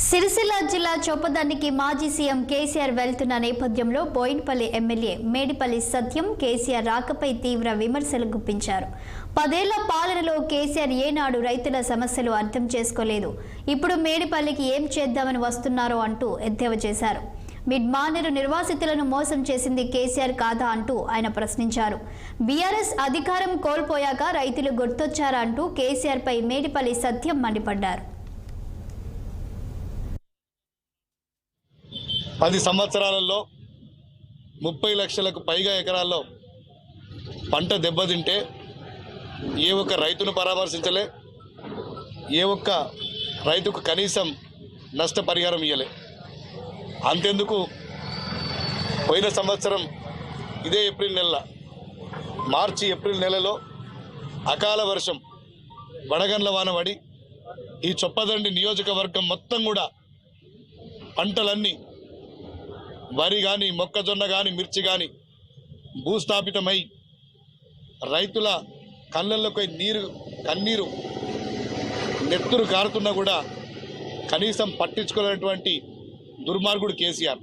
సిరిసిల్ల జిల్లా చొప్పదండికి మాజీ సీఎం కేసీఆర్ వెళ్తున్న నేపథ్యంలో బోయినపల్లి ఎమ్మెల్యే మేడిపల్లి సత్యం కేసీఆర్ రాకపై తీవ్ర విమర్శలు గుప్పించారు. 10 ఏళ్ల పాలనలో కేసీఆర్ ఏనాడు రైతుల సమస్యలు అర్థం చేసుకోలేదు. ఇప్పుడు మేడిపల్లికి ఏం చేద్దామని వస్తున్నారో అంటూ ఎద్దేవా చేశారు. మిడ్మానేరు నిర్వాసితులను మోసం చేసింది కేసీఆర్ కాదా అంటూ ఆయన ప్రశ్నించారు. బీఆర్ఎస్ అధికారం కోల్పోయాక రైతులు గుర్తొచ్చారా అంటూ కేసీఆర్ పై మేడిపల్లి సత్యం మండిపడ్డారు. 10 సంవత్సరాలలో 30 లక్షలకు పైగా ఎకరాల్లో పంట దెబ్బతింటే ఏ ఒక్క రైతును పరామర్శించలే, ఏ ఒక్క రైతుకు కనీసం నష్టపరిహారం ఇవ్వలే. అంతెందుకు పోయిన సంవత్సరం ఇదే మార్చి ఏప్రిల్ నెలలో అకాల వర్షం వడగండ్ల వాన పడి ఈ చొప్పదండి నియోజకవర్గం మొత్తం కూడా పంటలన్నీ వరి కానీ మొక్కజొన్న కానీ మిర్చి కానీ భూస్థాపితమై రైతుల కళ్ళల్లోకి కన్నీరు నెత్తురు కారుతున్నా కూడా కనీసం పట్టించుకోలేనటువంటి దుర్మార్గుడు కేసీఆర్.